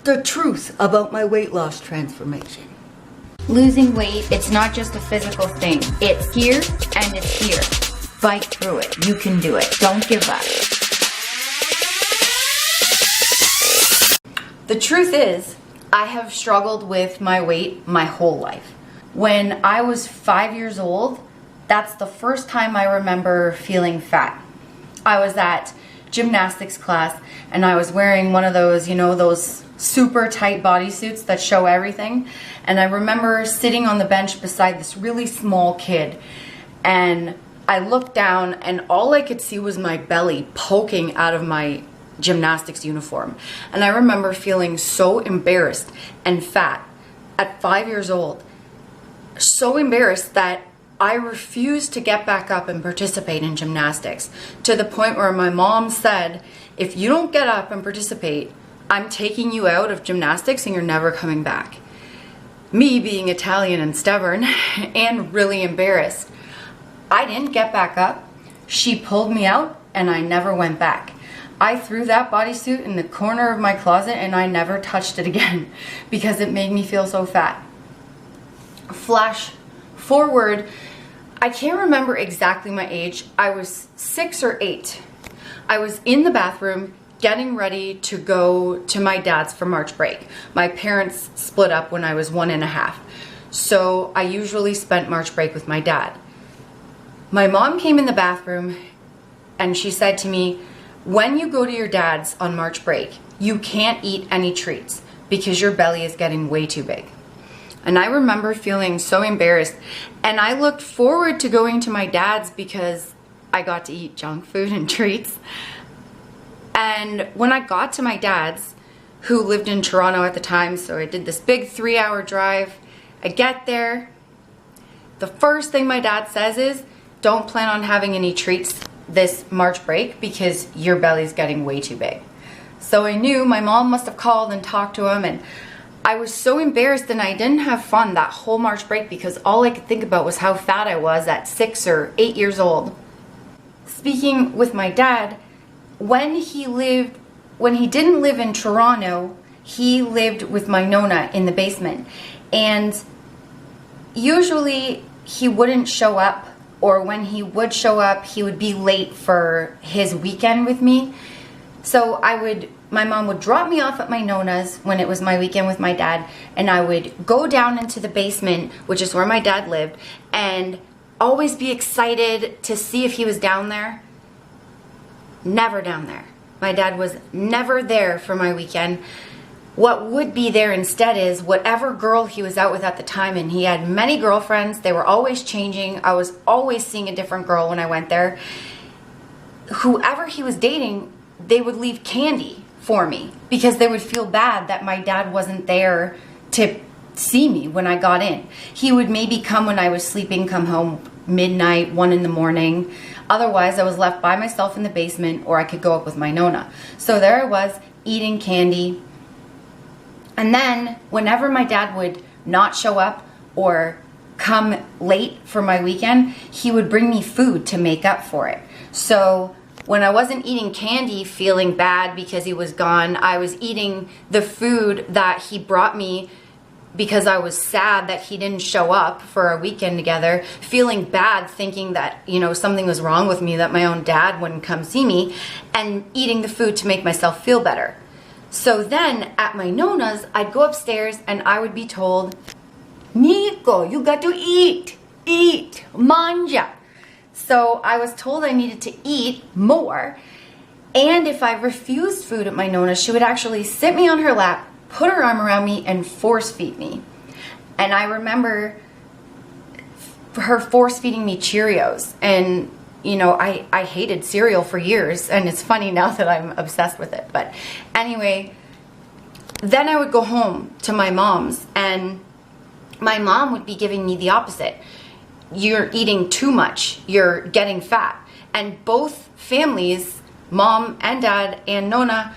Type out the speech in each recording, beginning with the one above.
the truth about my weight loss transformation. Losing weight, it's not just a physical thing. It's here and it's here. Fight through it. You can do it. Don't give up. The truth is, I have struggled with my weight my whole life. When I was 5 years old, that's the first time I remember feeling fat. I was at gymnastics class and I was wearing one of those, those super tight bodysuits that show everything. And I remember sitting on the bench beside this really small kid, and I looked down and all I could see was my belly poking out of my gymnastics uniform. And I remember feeling so embarrassed and fat at 5 years old. So embarrassed that I refused to get back up and participate in gymnastics, to the point where my mom said, if you don't get up and participate, I'm taking you out of gymnastics and you're never coming back. Me being Italian and stubborn and really embarrassed, I didn't get back up. She pulled me out and I never went back. I threw that bodysuit in the corner of my closet and I never touched it again because it made me feel so fat. Flash forward, I can't remember exactly my age. I was 6 or 8. I was in the bathroom getting ready to go to my dad's for March break. My parents split up when I was 1.5. So I usually spent March break with my dad. My mom came in the bathroom and she said to me, when you go to your dad's on March break, you can't eat any treats because your belly is getting way too big. And I remember feeling so embarrassed, and I looked forward to going to my dad's because I got to eat junk food and treats. And when I got to my dad's, who lived in Toronto at the time, so I did this big 3-hour drive. I get there. The first thing my dad says is, don't plan on having any treats this March break because your belly's getting way too big. So I knew my mom must have called and talked to him, and I was so embarrassed and I didn't have fun that whole March break because all I could think about was how fat I was at 6 or 8 years old. Speaking with my dad, when he didn't live in Toronto, he lived with my Nona in the basement. And usually he wouldn't show up, or when he would show up, he would be late for his weekend with me. So my mom would drop me off at my Nona's when it was my weekend with my dad, and I would go down into the basement, which is where my dad lived, and always be excited to see if he was down there. Never down there. My dad was never there for my weekend. What would be there instead is whatever girl he was out with at the time, and he had many girlfriends. They were always changing. I was always seeing a different girl when I went there. Whoever he was dating, they would leave candy for me because they would feel bad that my dad wasn't there to see me when I got in. He would maybe come when I was sleeping, come home midnight, 1 in the morning. Otherwise, I was left by myself in the basement, or I could go up with my Nona. So there I was eating candy. And then whenever my dad would not show up or come late for my weekend, he would bring me food to make up for it. So when I wasn't eating candy feeling bad because he was gone, I was eating the food that he brought me because I was sad that he didn't show up for our weekend together, feeling bad thinking that, something was wrong with me, that my own dad wouldn't come see me, and eating the food to make myself feel better. So then at my Nona's, I'd go upstairs and I would be told, Nico, you got to eat, manja. So I was told I needed to eat more, and if I refused food at my Nona, she would actually sit me on her lap, put her arm around me, and force feed me. And I remember her force feeding me Cheerios, and I hated cereal for years, and it's funny now that I'm obsessed with it. But anyway, then I would go home to my mom's, and my mom would be giving me the opposite. You're eating too much, you're getting fat. And both families, mom and dad and Nona,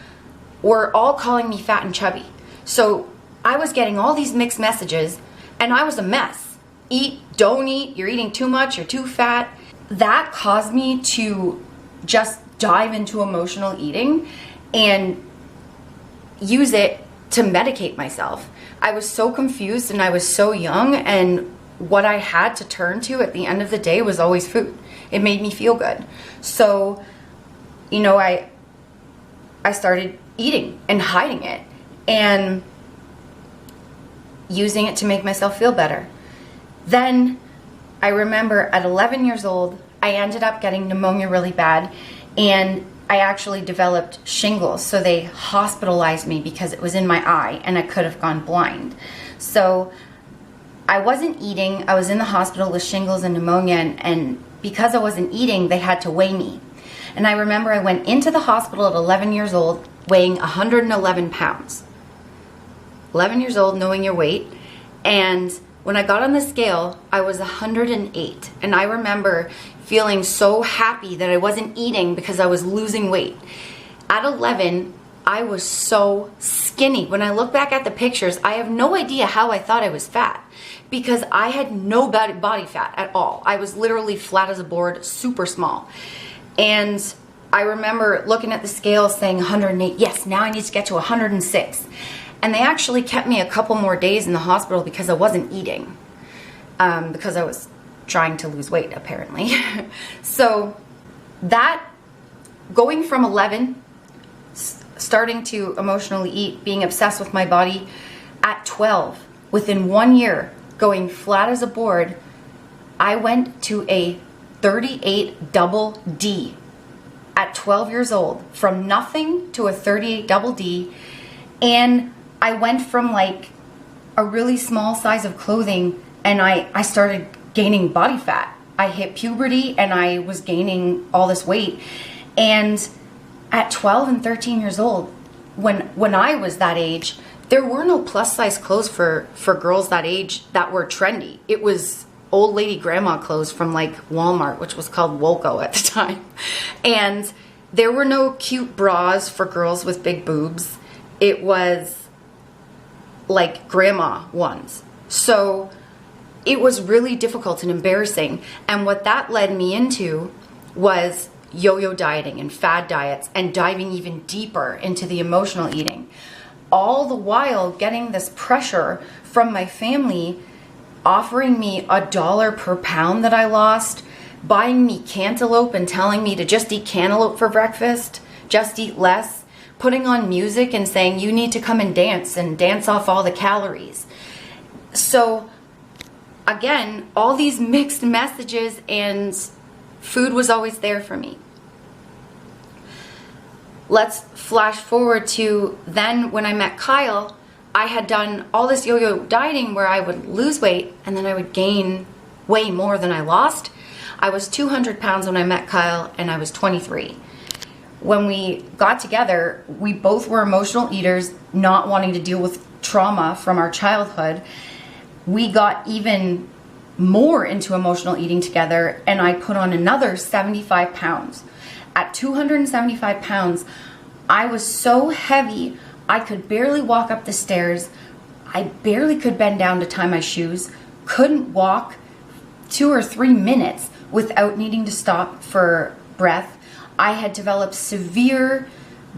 were all calling me fat and chubby. So I was getting all these mixed messages, and I was a mess. Eat, don't eat, you're eating too much, you're too fat. That caused me to just dive into emotional eating and use it to medicate myself. I was so confused and I was so young, and what I had to turn to at the end of the day was always food. It made me feel good. So, you know, I started eating and hiding it and using it to make myself feel better. Then I remember at 11 years old, I ended up getting pneumonia really bad, and I actually developed shingles. So they hospitalized me because it was in my eye and I could have gone blind. So I wasn't eating. I was in the hospital with shingles and pneumonia, and because I wasn't eating, they had to weigh me. And I remember I went into the hospital at 11 years old weighing 111 pounds. 11 years old, knowing your weight. And when I got on the scale, I was 108. And I remember feeling so happy that I wasn't eating because I was losing weight. At 11, I was so skinny. When I look back at the pictures, I have no idea how I thought I was fat, because I had no body fat at all. I was literally flat as a board, super small. And I remember looking at the scale saying 108, yes, now I need to get to 106. And they actually kept me a couple more days in the hospital because I wasn't eating, because I was trying to lose weight, apparently. So that, going from 11, starting to emotionally eat, being obsessed with my body, at 12, within 1 year, going flat as a board, I went to a 38 double D at 12 years old, from nothing to a 38 double D. And I went from like a really small size of clothing, and I started gaining body fat. I hit puberty and I was gaining all this weight. And at 12 and 13 years old, when I was that age, there were no plus size clothes for girls that age that were trendy. It was old lady grandma clothes from like Walmart, which was called Wolco at the time. And there were no cute bras for girls with big boobs. It was like grandma ones. So it was really difficult and embarrassing. And what that led me into was yo-yo dieting and fad diets, and diving even deeper into the emotional eating. All the while getting this pressure from my family, offering me $1 per pound that I lost, buying me cantaloupe and telling me to just eat cantaloupe for breakfast, just eat less, putting on music and saying you need to come and dance off all the calories. So again, all these mixed messages, and food was always there for me. Let's flash forward to then when I met Kyle. I had done all this yo-yo dieting where I would lose weight and then I would gain way more than I lost. I was 200 pounds when I met Kyle, and I was 23. When we got together, we both were emotional eaters, not wanting to deal with trauma from our childhood. We got even more into emotional eating together, and I put on another 75 pounds. At 275 pounds, I was so heavy, I could barely walk up the stairs. I barely could bend down to tie my shoes, couldn't walk 2 or 3 minutes without needing to stop for breath. I had developed severe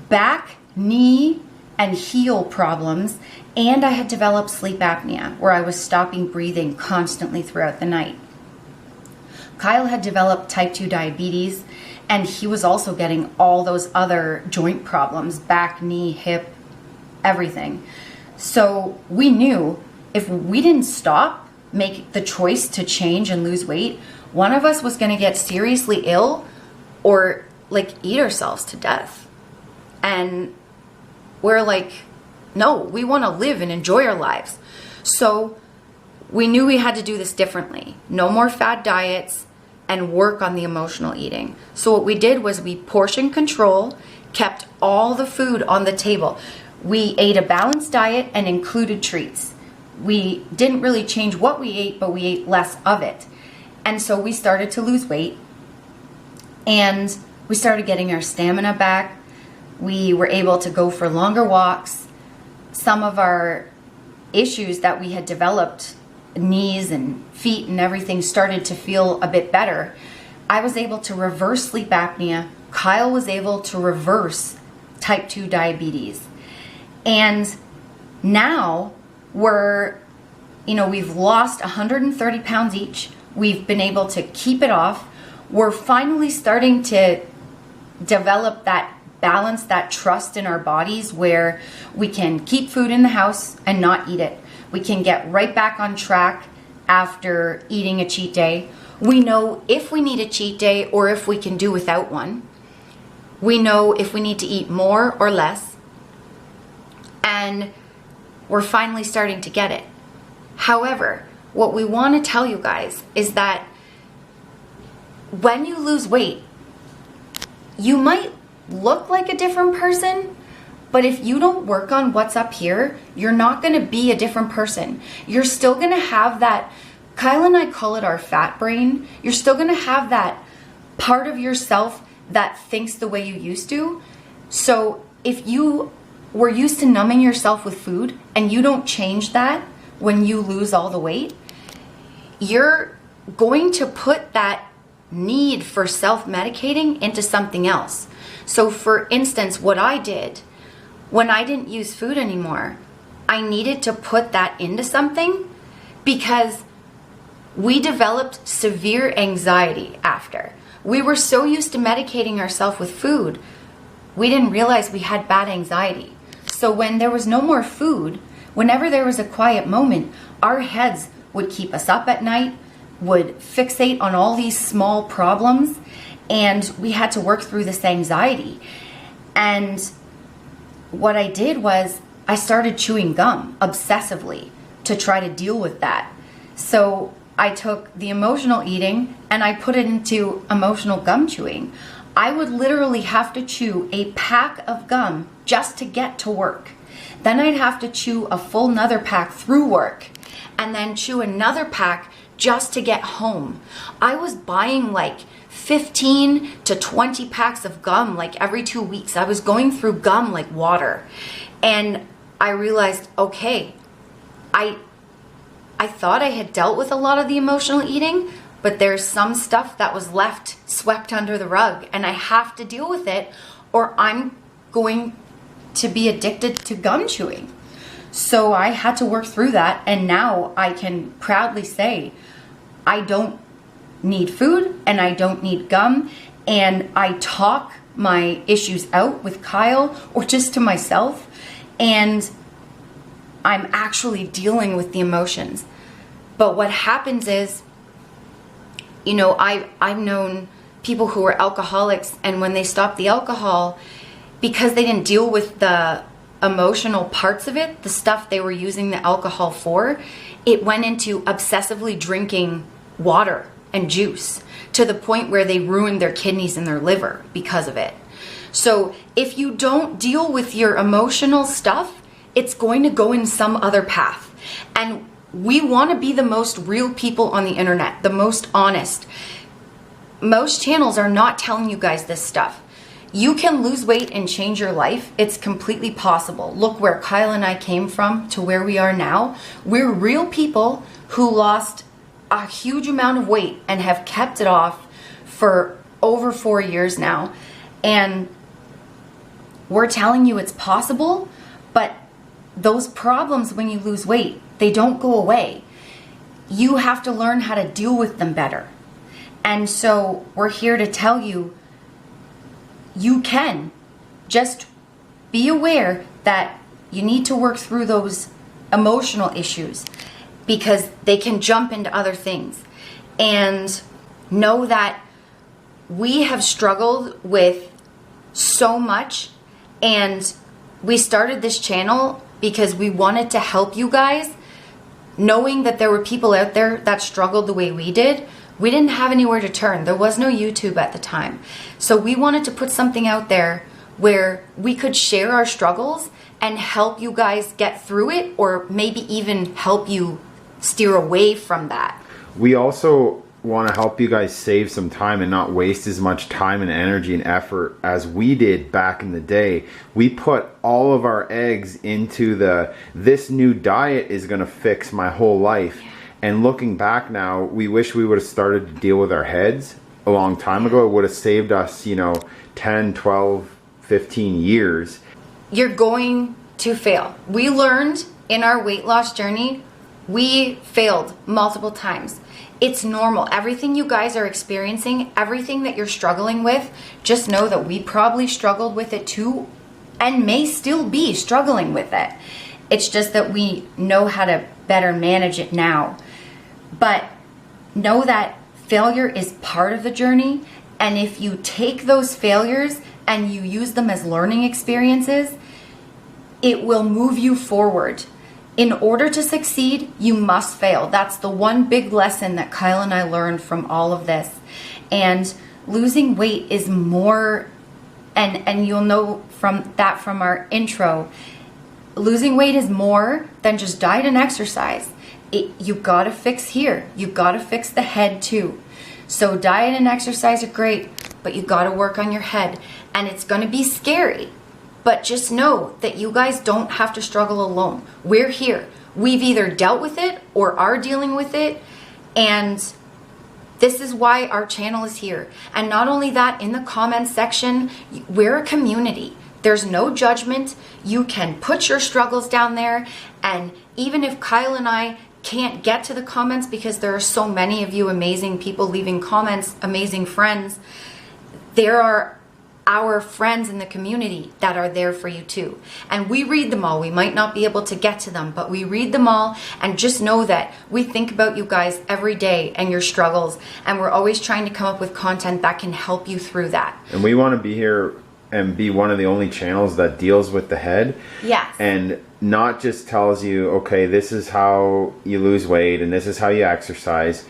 back, knee, and heel problems, and I had developed sleep apnea, where I was stopping breathing constantly throughout the night. Kyle had developed type 2 diabetes, and he was also getting all those other joint problems, back, knee, hip, everything. So we knew if we didn't stop, make the choice to change and lose weight, one of us was going to get seriously ill or like eat ourselves to death. And we're like, no, we want to live and enjoy our lives. So we knew we had to do this differently. No more fad diets, and work on the emotional eating. So what we did was we portion control, kept all the food on the table. We ate a balanced diet and included treats. We didn't really change what we ate, but we ate less of it. And so we started to lose weight, and we started getting our stamina back. We were able to go for longer walks. Some of our issues that we had developed, knees and feet and everything, started to feel a bit better. I was able to reverse sleep apnea. Kyle was able to reverse type 2 diabetes. And Now we've lost 130 pounds each. We've been able to keep it off. We're finally starting to develop that balance, that trust in our bodies where we can keep food in the house and not eat it. We can get right back on track after eating a cheat day. We know if we need a cheat day or if we can do without one. We know if we need to eat more or less. And we're finally starting to get it. However, what we want to tell you guys is that when you lose weight, you might look like a different person, but if you don't work on what's up here, you're not going to be a different person. You're still going to have that, Kyle and I call it our fat brain. You're still going to have that part of yourself that thinks the way you used to. So if you were used to numbing yourself with food and you don't change that when you lose all the weight, you're going to put that need for self-medicating into something else. So for instance, what I did when I didn't use food anymore, I needed to put that into something because we developed severe anxiety after. We were so used to medicating ourselves with food, we didn't realize we had bad anxiety. So when there was no more food, whenever there was a quiet moment, our heads would keep us up at night, would fixate on all these small problems, and we had to work through this anxiety. And what I did was I started chewing gum obsessively to try to deal with that. So I took the emotional eating and I put it into emotional gum chewing. I would literally have to chew a pack of gum just to get to work. Then I'd have to chew a full another pack through work and then chew another pack just to get home. I was buying like 15 to 20 packs of gum like every 2 weeks. I was going through gum like water. And I realized, okay, I thought I had dealt with a lot of the emotional eating, but there's some stuff that was left swept under the rug and I have to deal with it or I'm going to be addicted to gum chewing. So I had to work through that, and now I can proudly say I don't need food and I don't need gum, and I talk my issues out with Kyle or just to myself, and I'm actually dealing with the emotions. But what happens is, I've known people who were alcoholics, and when they stopped the alcohol, because they didn't deal with the emotional parts of it, the stuff they were using the alcohol for, it went into obsessively drinking water and juice to the point where they ruined their kidneys and their liver because of it. So if you don't deal with your emotional stuff, it's going to go in some other path. And we want to be the most real people on the internet, the most honest. Most channels are not telling you guys this stuff. You can lose weight and change your life. It's completely possible. Look where Kyle and I came from to where we are now. We're real people who lost a huge amount of weight and have kept it off for over 4 years now. And we're telling you it's possible, but those problems when you lose weight, they don't go away. You have to learn how to deal with them better. And so we're here to tell you, you can. Just be aware that you need to work through those emotional issues because they can jump into other things. And know that we have struggled with so much, and we started this channel because we wanted to help you guys, knowing that there were people out there that struggled the way we did. We didn't have anywhere to turn. There was no YouTube at the time. So we wanted to put something out there where we could share our struggles and help you guys get through it, or maybe even help you steer away from that. We also want to help you guys save some time and not waste as much time and energy and effort as we did back in the day. We put all of our eggs into this new diet is going to fix my whole life. And looking back now, we wish we would have started to deal with our heads a long time ago. It would have saved us, 10, 12, 15 years. You're going to fail. We learned in our weight loss journey, we failed multiple times. It's normal. Everything you guys are experiencing, everything that you're struggling with, just know that we probably struggled with it too and may still be struggling with it. It's just that we know how to better manage it now. But know that failure is part of the journey, and if you take those failures and you use them as learning experiences, it will move you forward. In order to succeed, you must fail. That's the one big lesson that Kyle and I learned from all of this. And losing weight is more, and you'll know from our intro, losing weight is more than just diet and exercise. You gotta fix here. You gotta fix the head too. So diet and exercise are great, but you gotta work on your head. And it's gonna be scary. But just know that you guys don't have to struggle alone. We're here. We've either dealt with it or are dealing with it. And this is why our channel is here. And not only that, in the comments section, we're a community. There's no judgment. You can put your struggles down there. And even if Kyle and I can't get to the comments because there are so many of you amazing people leaving comments, amazing friends, there are our friends in the community that are there for you too. And we read them all. We might not be able to get to them, but we read them all, and just know that we think about you guys every day and your struggles, and we're always trying to come up with content that can help you through that. And we want to be here and be one of the only channels that deals with the head. Yes. And not just tells you, okay, this is how you lose weight and this is how you exercise.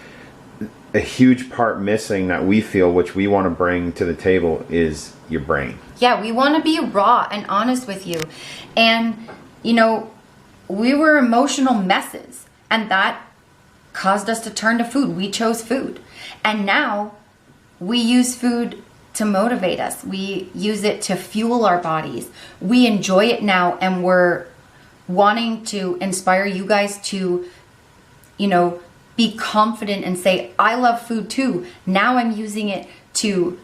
A huge part missing that we feel, which we want to bring to the table, is your brain. Yeah, we want to be raw and honest with you. And, you know, we were emotional messes, and that caused us to turn to food. We chose food. And now we use food to motivate us. We use it to fuel our bodies. We enjoy it now, and we're wanting to inspire you guys to, you know, be confident and say, I love food too. Now I'm using it to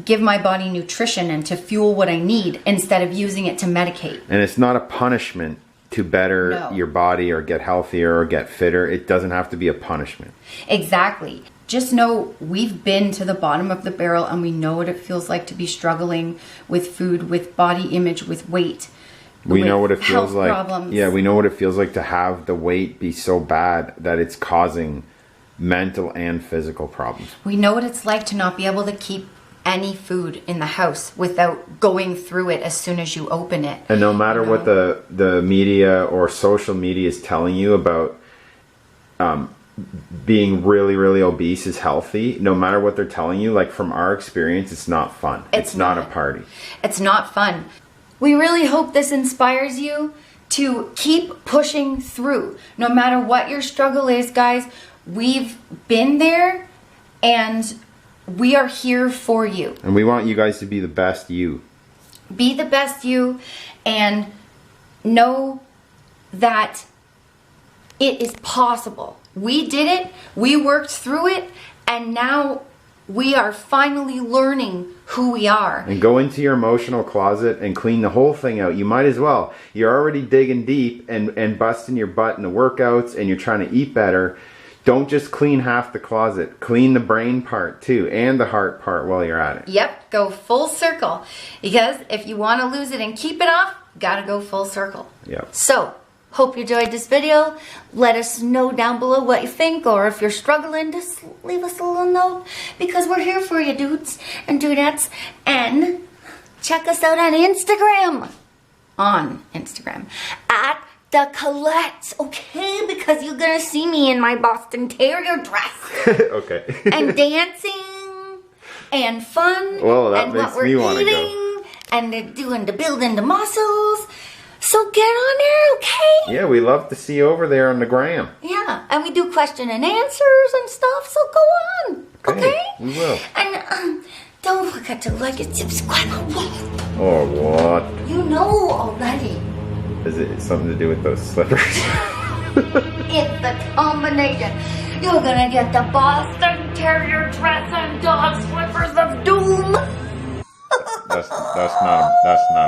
give my body nutrition and to fuel what I need instead of using it to medicate. And it's not a punishment to better your body or get healthier or get fitter. It doesn't have to be a punishment. Exactly. Just know we've been to the bottom of the barrel, and we know what it feels like to be struggling with food, with body image, with weight. We know what it feels like. Problems. Yeah, we know what it feels like to have the weight be so bad that it's causing mental and physical problems. We know what it's like to not be able to keep any food in the house without going through it as soon as you open it. And no matter what the media or social media is telling you about being really, really obese is healthy, no matter what they're telling you, like from our experience, it's not fun. It's not a party. It's not fun. We really hope this inspires you to keep pushing through. No matter what your struggle is, guys, we've been there and we are here for you. And we want you guys to be the best you. Be the best you, and know that it is possible. We did it, we worked through it, and now we are finally learning who we are. And go into your emotional closet and clean the whole thing out. You might as well. You're already digging deep and busting your butt in the workouts, and you're trying to eat better. Don't just clean half the closet. Clean the brain part too, and the heart part while you're at it. Yep, go full circle. Because if you want to lose it and keep it off, gotta go full circle. Yep. So, hope you enjoyed this video. Let us know down below what you think, or if you're struggling, just leave us a little note, because we're here for you, dudes and dudettes. And check us out on Instagram. At the Colettes, okay? Because you're gonna see me in my Boston Terrier dress. Okay. And dancing and fun. Well, that and makes what we're me want to eating, go. and they're doing the building the muscles. So get on there, okay? Yeah, we love to see you over there on the gram. Yeah, and we do question and answers and stuff, so go on, okay? We will. And don't forget to like and subscribe. Oh, what? You know already. Is it something to do with those slippers? It's the combination. You're gonna get the Boston Terrier dress and dog slippers of doom. That's not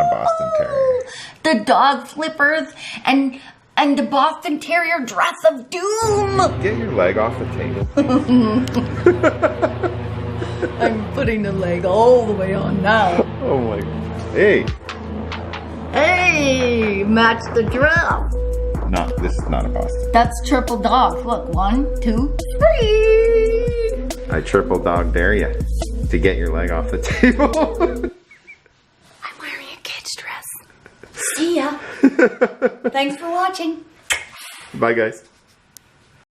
a Boston Terrier. The dog slippers, and and the Boston Terrier dress of doom. Get your leg off the table. I'm putting the leg all the way on now. Oh my. Hey. Hey, match the dress. No, this is not a Boston. That's triple dogs. Look, 1, 2, 3. I triple dog dare you to get your leg off the table. I'm wearing a kid's dress. See ya. Thanks for watching. Bye, guys.